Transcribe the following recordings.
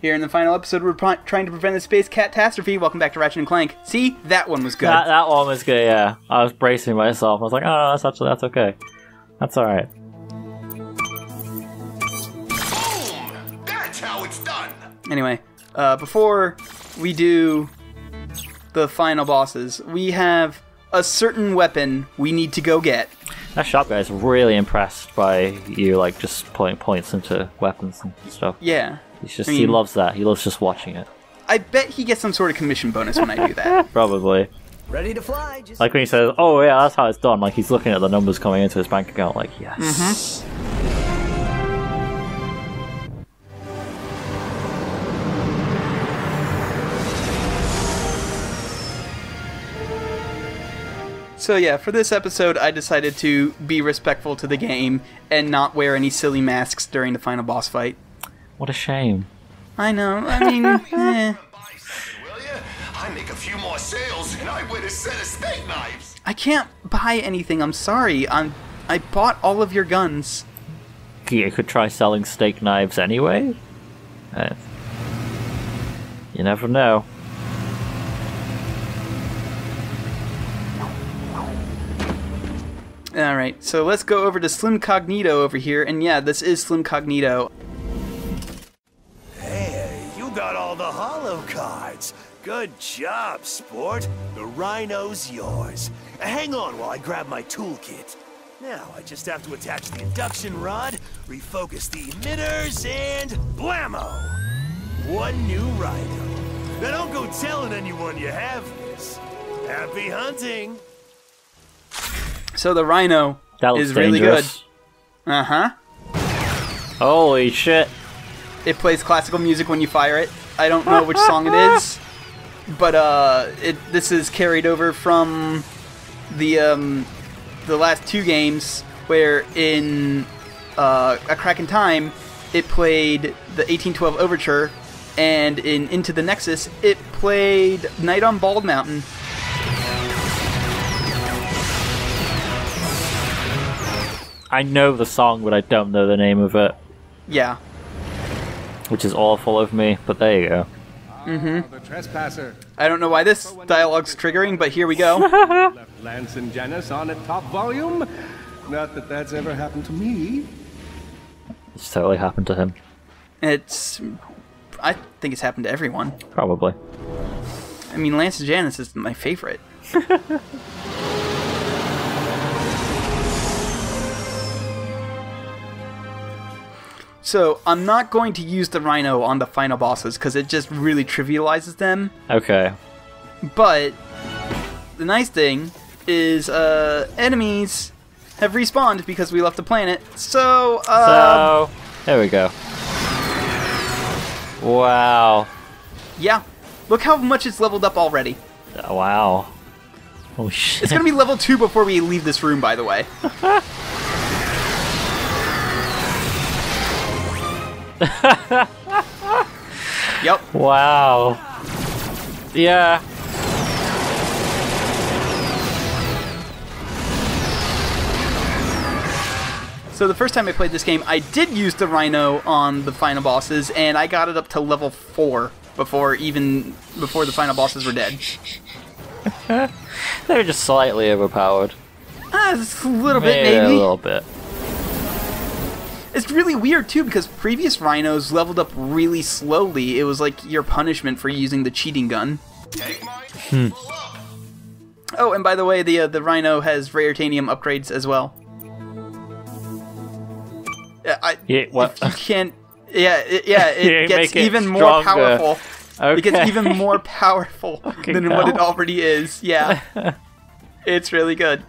Here in the final episode, we're trying to prevent a space catastrophe. Welcome back to Ratchet and Clank. See? That one was good. That one was good, yeah. I was bracing myself. I was like, oh, no, that's okay. That's alright. Boom! That's how it's done! Anyway, before we do the final bosses, we have a certain weapon we need to go get. That shop guy is really impressed by you, like, just putting points into weapons and stuff. Yeah. He loves that. He loves just watching it. I bet he gets some sort of commission bonus when I do that. Probably. Ready to fly. Just like when he says, oh yeah, that's how it's done. Like he's looking at the numbers coming into his bank account like, yes. So yeah, for this episode, I decided to be respectful to the game and not wear any silly masks during the final boss fight. What a shame. I know, I mean, Buy something, will ya? I make a few more sales and I win a set of steak knives. I can't buy anything, I'm sorry. I bought all of your guns. You could try selling steak knives anyway? You never know. Alright, so let's go over to Slim Cognito over here, and yeah, this is Slim Cognito. Hey, you got all the holo cards. Good job, sport. The rhino's yours. Hang on while I grab my toolkit. Now I just have to attach the induction rod, refocus the emitters, and blammo! One new rhino. Now don't go telling anyone you have this. Happy hunting! So the Rhino is really good. Uh-huh. Holy shit. It plays classical music when you fire it. I don't know which song it is, but this is carried over from the last two games, where in A Crack in Time it played the 1812 Overture, and in Into the Nexus it played Night on Bald Mountain. I know the song, but I don't know the name of it. Yeah. Which is awful of me, but there you go. The trespasser. I don't know why this dialogue's triggering, but here we go. Left Lance and Janice on at top volume. Not that that's ever happened to me. It's totally happened to him. I think it's happened to everyone. Probably. I mean, Lance and Janice is my favorite. So, I'm not going to use the Rhino on the final bosses, because it just really trivializes them. Okay. But, the nice thing is, enemies have respawned because we left the planet, so, there we go. Wow. Yeah. Look how much it's leveled up already. Wow. Holy shit. It's gonna be level 2 before we leave this room, by the way. Yep. Wow. Yeah. So the first time I played this game, I did use the Rhino on the final bosses, and I got it up to level 4 before the final bosses were dead. They're just slightly overpowered. Just a little bit, maybe. A little bit. It's really weird, too, because previous Rhinos leveled up really slowly. It was like your punishment for using the cheating gun. Oh, and by the way, the Rhino has Rare-Tanium upgrades as well. Yeah, what? If you can't... Yeah, it gets even more stronger. powerful. Okay. It gets even more powerful than what it already is. Yeah. It's really good.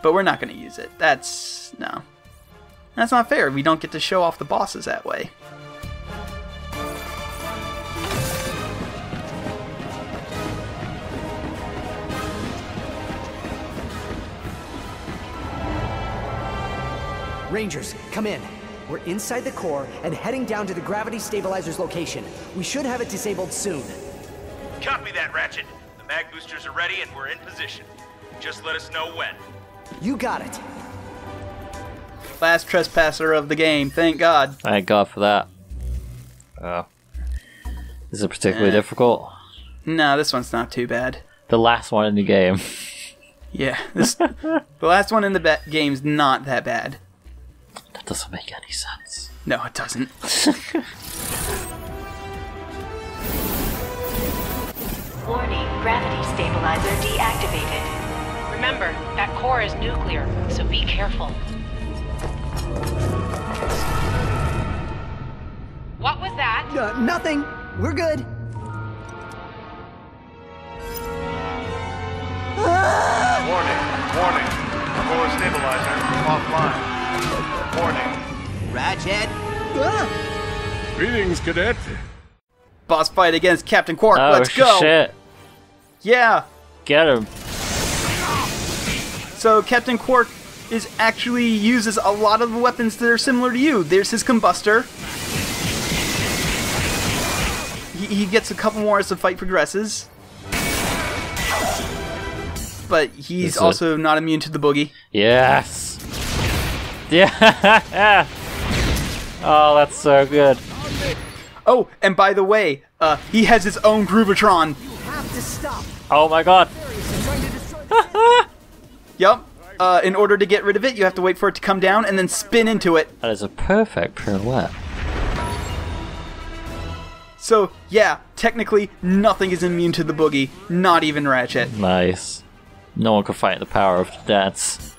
But we're not going to use it. No. That's not fair. We don't get to show off the bosses that way. Rangers, come in. We're inside the core and heading down to the gravity stabilizer's location. We should have it disabled soon. Copy that, Ratchet. The mag boosters are ready and we're in position. Just let us know when. You got it. Last trespasser of the game, thank God. Thank God for that. Is it particularly difficult? No, this one's not too bad. The last one in the game. Yeah, the last one in the game's not that bad. That doesn't make any sense. No, it doesn't. Warning, gravity stabilizer deactivated. Remember, that core is nuclear, so be careful. What was that? Nothing. We're good. Warning. Core stabilizer offline. Warning. Ratchet. Greetings, cadet. Boss fight against Captain Quark. Oh, Let's go. shit. Yeah. Get him. So Captain Quark actually uses a lot of the weapons that are similar to you. There's his combustor. He gets a couple more as the fight progresses. But he's also not immune to the boogie. Yes. Yeah. Oh, that's so good. Oh, and by the way, he has his own Groovatron. You have to stop. Oh my god. Yup. In order to get rid of it, you have to wait for it to come down and then spin into it. That is a perfect pirouette. So, yeah, technically, nothing is immune to the boogie. Not even Ratchet. Nice. No one can fight the power of the dance.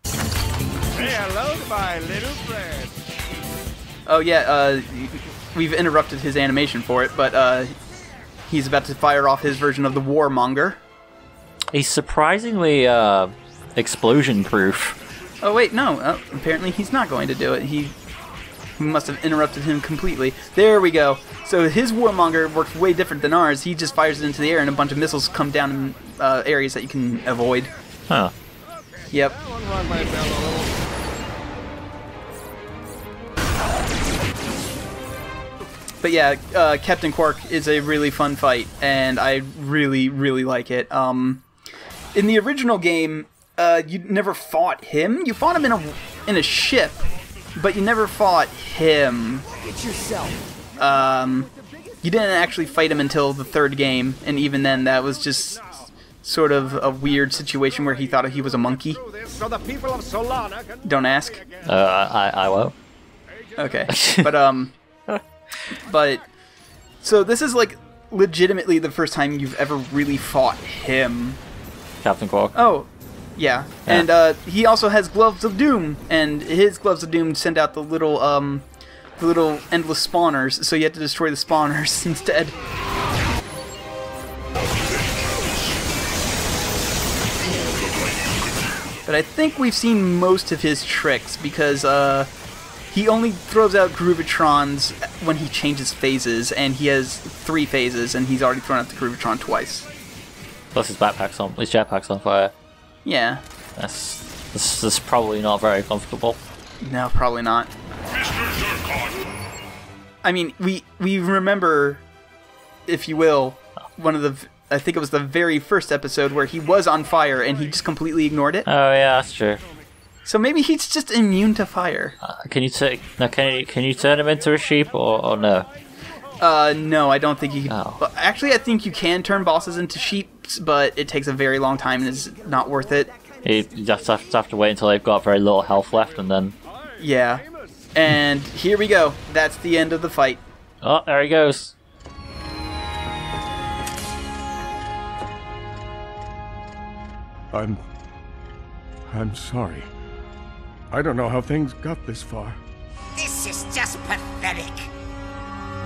Say hello to my little friend. Oh yeah, we've interrupted his animation for it, but he's about to fire off his version of the Warmonger. He's surprisingly explosion-proof. Oh wait, no, apparently he's not going to do it. He must have interrupted him completely. There we go. So his Warmonger works way different than ours. He just fires it into the air and a bunch of missiles come down in areas that you can avoid. Huh. Yep. But yeah, Captain Quark is a really fun fight, and I really, really like it. In the original game, you never fought him. You fought him in a ship, but you never fought him. Get yourself. You didn't actually fight him until the third game, and even then, that was just sort of a weird situation where he thought he was a monkey. Don't ask. I won't. Okay, but so this is like legitimately the first time you've ever really fought him. Captain Quark. Oh, yeah. And he also has Gloves of Doom, and his Gloves of Doom send out the little endless spawners, so you have to destroy the spawners instead. But I think we've seen most of his tricks, because he only throws out Groovatrons when he changes phases, and he has 3 phases, and he's already thrown out the Groovatron twice. Plus his jetpack's on fire. Yeah. This is probably not very comfortable. No, probably not. I mean, we remember, if you will, one of the, I think it was the very first episode where he was on fire and he just completely ignored it. Oh yeah, that's true. So maybe he's just immune to fire. Can you turn him into a sheep or no? No, I don't think you can. Oh. Actually, I think you can turn bosses into sheeps, but it takes a very long time and is not worth it. You just have to wait until they've got very little health left, and then... Yeah. And here we go. That's the end of the fight. Oh, there he goes. I'm sorry. I don't know how things got this far. This is just pathetic.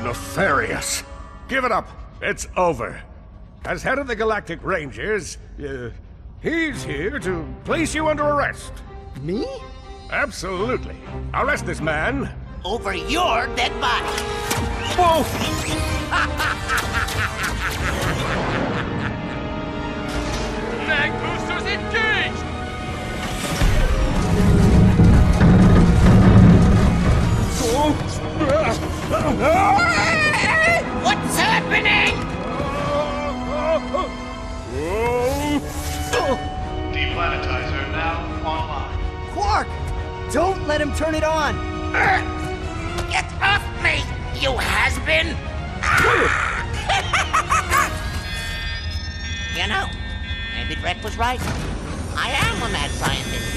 Nefarious. Give it up. It's over. As head of the Galactic Rangers, he's here to place you under arrest. Me? Absolutely. Arrest this man. Over your dead body. Whoa! Mag boosters engaged! What's happening? Deplanetizer now online. Quark! Don't let him turn it on! Get off me, you has-been! You know, maybe Drek was right. I am a mad scientist.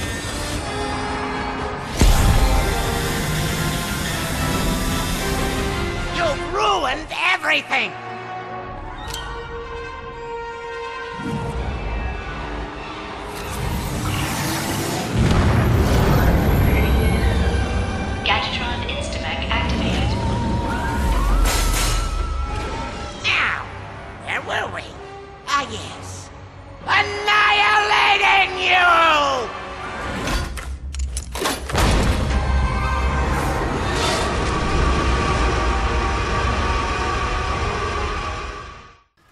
You've ruined everything! Gadgetron Instamech activated. Now, where were we? Ah, yes. Annihilating you!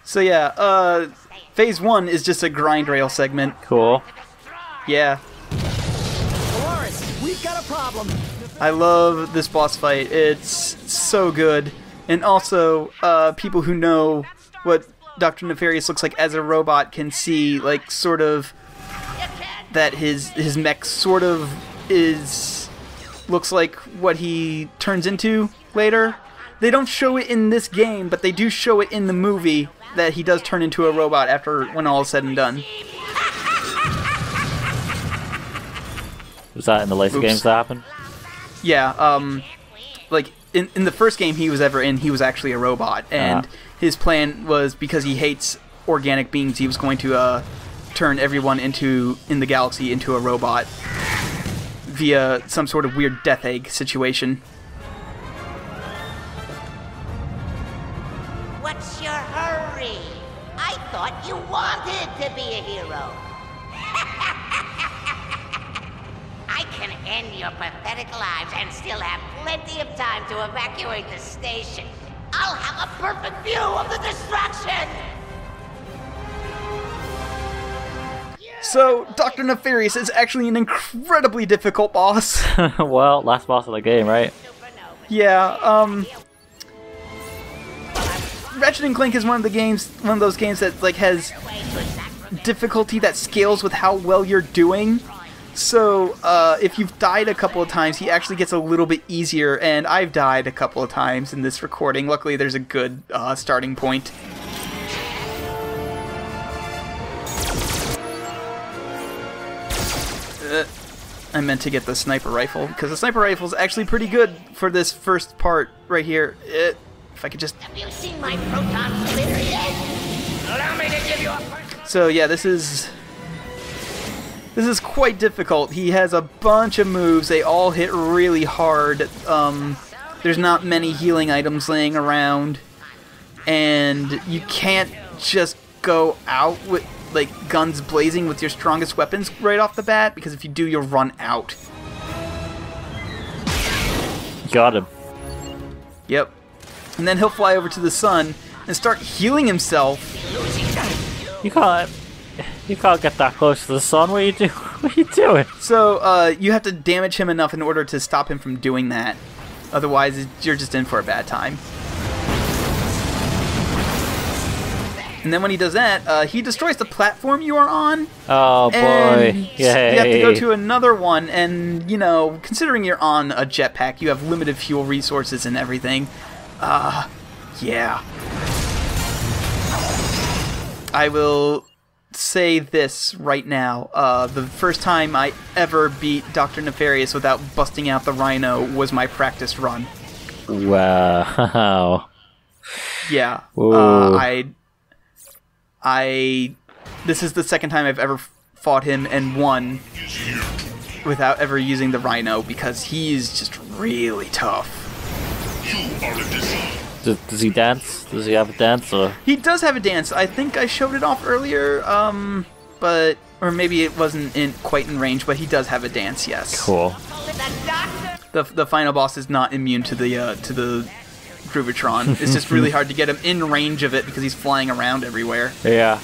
So yeah, phase 1 is just a grind rail segment. Cool. Yeah. Dolores, we've got a problem. I love this boss fight. It's so good. And also, people who know what Dr. Nefarious looks like as a robot can see, like, sort of, that his mech sort of looks like what he turns into later. They don't show it in this game, but they do show it in the movie that he does turn into a robot when all is said and done. Was that in the later games that happened? Yeah, like, in the first game he was ever in, he was actually a robot, and his plan was, because he hates organic beings, he was going to turn everyone in the galaxy into a robot via some sort of weird death egg situation. What's your hurry? I thought you wanted to be a hero. I can end your pathetic lives and still have plenty of time to evacuate the station. I'll have a perfect view of the destruction! So, Dr. Nefarious is actually an incredibly difficult boss. Well, last boss of the game, right? Yeah, Ratchet and Clank is one of those games that like has difficulty that scales with how well you're doing. So, if you've died a couple of times, he actually gets a little bit easier, and I've died a couple of times in this recording. Luckily, there's a good starting point. I meant to get the sniper rifle, because the sniper rifle is actually pretty good for this first part right here. If I could just... Have you seen my proton splitter yet? Allow me to give you a... So yeah, this is quite difficult. He has a bunch of moves. They all hit really hard. There's not many healing items laying around, and you can't just go out with like guns blazing with your strongest weapons right off the bat, because if you do, you'll run out. Got him. Yep. And then he'll fly over to the sun and start healing himself. You can't get that close to the sun. What are you doing? What are you doing? So you have to damage him enough in order to stop him from doing that. Otherwise, you're just in for a bad time. And then when he does that, he destroys the platform you are on. Oh boy! And Yay! you have to go to another one, and you know, considering you're on a jetpack, you have limited fuel resources and everything. Yeah. I will say this right now. The first time I ever beat Dr. Nefarious without busting out the Rhino was my practice run. Wow. Yeah. This is the second time I've ever fought him and won without ever using the Rhino, because he's just really tough. Does he dance? Does he have a dance? Or? He does have a dance. I think I showed it off earlier, or maybe it wasn't quite in range, but he does have a dance, yes. Cool. The final boss is not immune to the Groovatron. It's just really hard to get him in range of it because he's flying around everywhere. Yeah.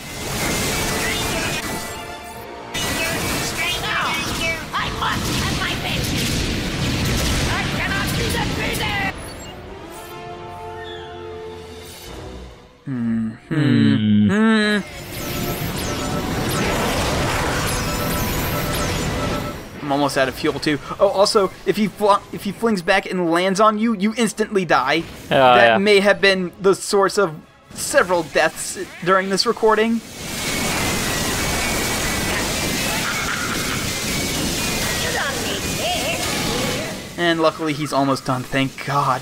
I'm almost out of fuel too. Oh, also, if he flings back and lands on you, you instantly die. That may have been the source of several deaths during this recording. And luckily he's almost done, thank God.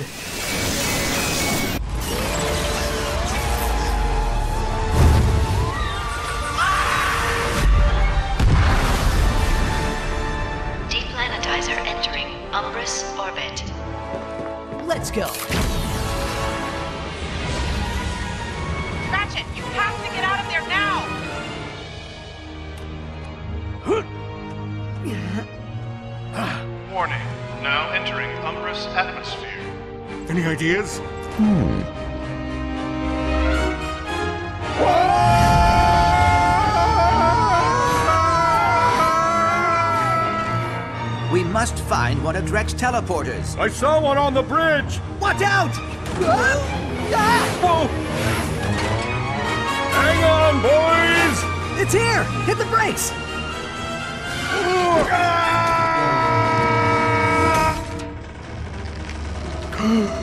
Deplanetizer entering Umbrus orbit. Let's go. Ratchet, you have to get out of there now! Warning. Now entering Umbrus atmosphere. Any ideas? We must find one of Drek's teleporters. I saw one on the bridge! Watch out! Whoa! Hang on, boys! It's here! Hit the brakes!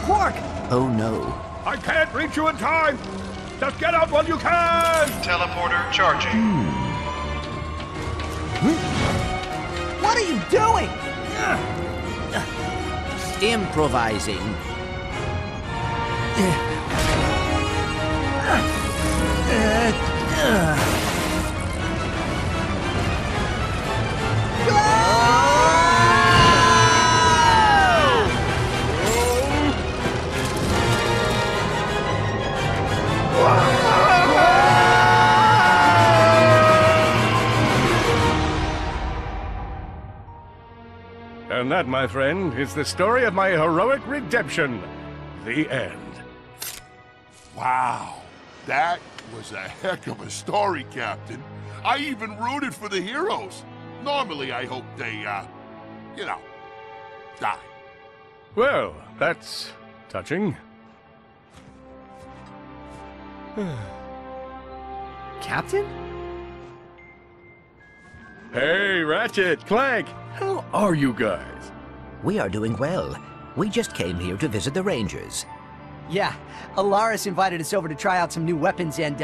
Quark! Oh no. I can't reach you in time! Just get out while you can! Teleporter charging. What are you doing? Improvising. And that, my friend, is the story of my heroic redemption. The end. Wow, that was a heck of a story, Captain. I even rooted for the heroes. Normally, I hope they, you know, die. Well, that's touching. Captain? Hey, Ratchet, Clank, how are you guys? We are doing well. We just came here to visit the Rangers. Yeah, Alaris invited us over to try out some new weapons and,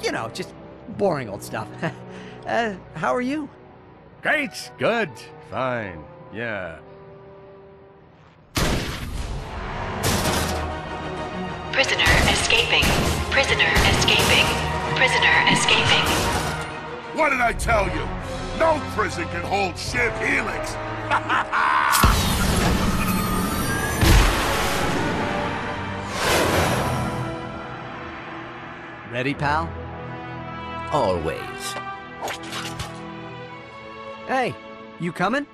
you know, just boring old stuff. How are you? Great, good, fine, yeah. Prisoner escaping. Prisoner escaping. Prisoner escaping. What did I tell you? No prison can hold Shiv Helix! Ready, pal? Always. Hey, you coming?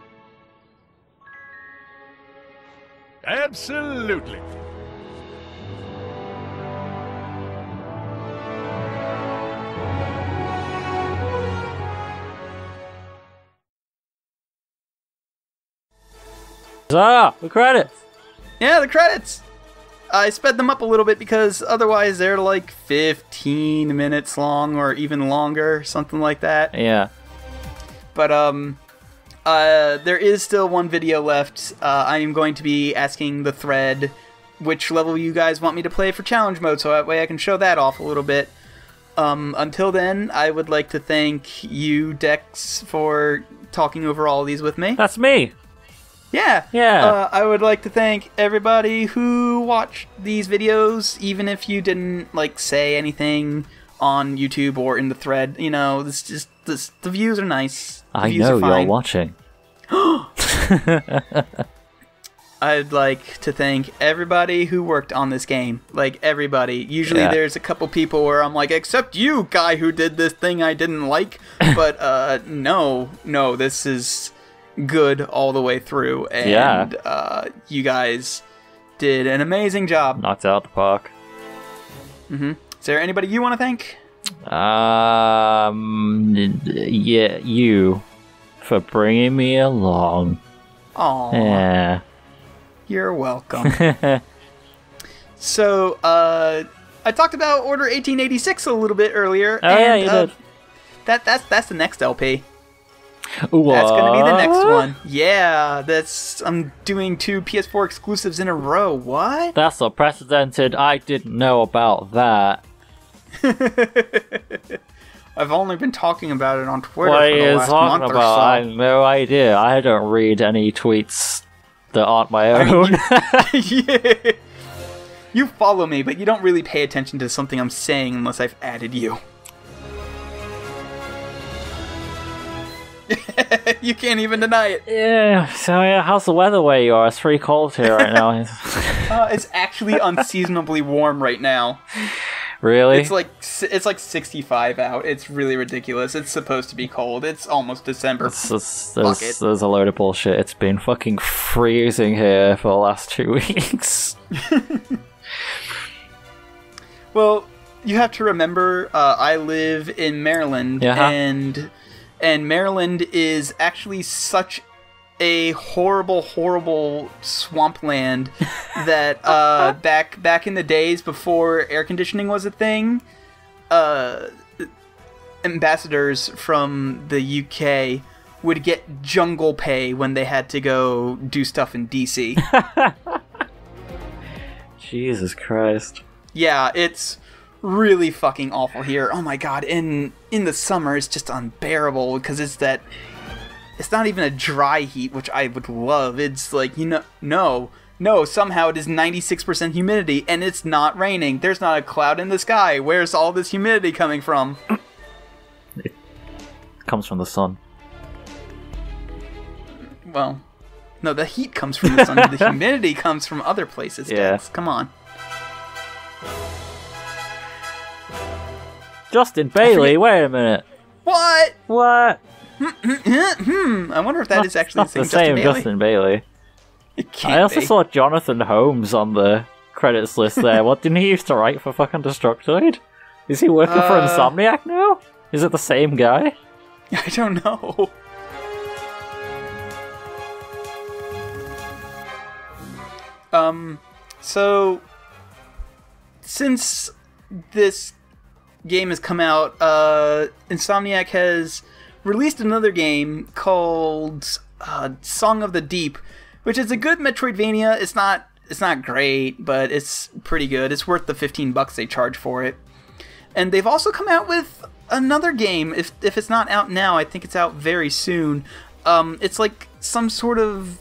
Absolutely. The credits! Yeah, the credits! I sped them up a little bit because otherwise they're like 15 minutes long or even longer, something like that. Yeah. But, there is still one video left. I am going to be asking the thread which level you guys want me to play for challenge mode, so that way I can show that off a little bit. Until then, I would like to thank you, Dex, for talking over all of these with me. That's me! Yeah. Yeah. I would like to thank everybody who watched these videos, even if you didn't, like, say anything on YouTube or in the thread. You know, the views are nice. The I views know are fine. you're watching. I'd like to thank everybody who worked on this game. Like, everybody. Usually there's a couple people where I'm like, except you, guy who did this thing I didn't like. But, no, this is good all the way through, and you guys did an amazing job. Knocked it out the park. Is there anybody you want to thank? Yeah, you for bringing me along. Aw. Yeah. You're welcome. So, I talked about Order 1886 a little bit earlier. Oh, yeah, you did. That's the next LP. What? That's gonna be the next one. Yeah, I'm doing 2 PS4 exclusives in a row. What? That's unprecedented. I didn't know about that. I've only been talking about it on Twitter What for are the you last talking month about? or so. I have no idea. I don't read any tweets that aren't my own. Yeah. You follow me, but you don't really pay attention to something I'm saying unless I've added you. You can't even deny it. Yeah, so yeah, how's the weather where you are? It's pretty cold here right now. It's actually unseasonably warm right now. Really? It's like 65 out. It's really ridiculous. It's supposed to be cold. It's almost December. There's a load of bullshit. It's been fucking freezing here for the last 2 weeks. Well, you have to remember, I live in Maryland, and Maryland is actually such a horrible swampland that back in the days before air conditioning was a thing, ambassadors from the UK would get jungle pay when they had to go do stuff in DC. Jesus Christ. Yeah, it's really fucking awful here. Oh my god, in the summer it's just unbearable because it's not even a dry heat, which I would love. It's like, no, somehow it is 96% humidity and it's not raining. There's not a cloud in the sky. Where's all this humidity coming from? It comes from the sun. Well, no, the heat comes from the sun. The humidity comes from other places. Yeah. Dex. Come on. Justin Bailey, wait a minute. What? What? I wonder if that is actually the same Justin Bailey. It can't I also be. saw Jonathan Holmes on the credits list there. What, didn't he used to write for fucking Destructoid? Is he working for Insomniac now? Is it the same guy? I don't know. So since this game has come out, Insomniac has released another game called Song of the Deep, which is a good Metroidvania. It's not great, but it's pretty good. It's worth the $15 they charge for it. And they've also come out with another game. If it's not out now, I think it's out very soon. It's like some sort of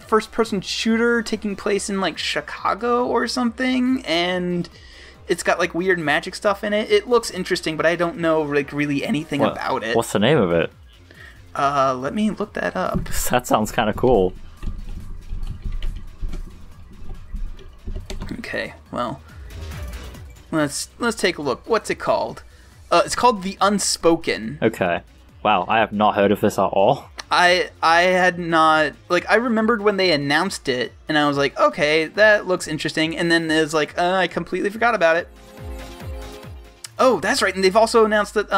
first-person shooter taking place in like Chicago or something, and it's got like weird magic stuff in it. It looks interesting, but I don't know like really anything about it. What's the name of it? Let me look that up. That sounds kind of cool. Okay, well, let's take a look. What's it called? It's called The Unspoken. Okay. Wow, I have not heard of this at all. I had not, like, I remembered when they announced it, and I was like, okay, that looks interesting, and then it was like, I completely forgot about it. Oh, that's right, and they've also announced that,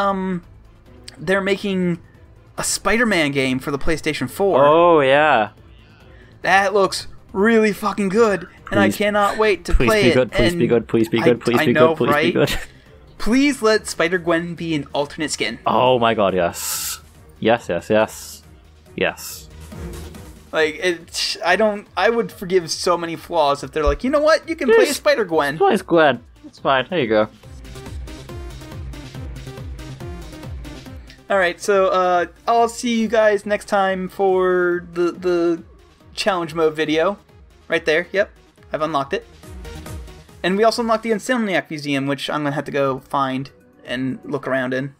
they're making a Spider-Man game for the PlayStation 4. Oh, yeah. That looks really fucking good, and I cannot wait to play it. Please be good, please be good, please be good, please be good. Please let Spider-Gwen be an alternate skin. Oh my god, yes. Yes. Yes. Like, I would forgive so many flaws if they're like, you know what, you can play Spider-Gwen. Play as Gwen. It's fine, there you go. Alright, so, I'll see you guys next time for the challenge mode video. Right there, yep, I've unlocked it. And we also unlocked the Insomniac Museum, which I'm gonna have to go find and look around in.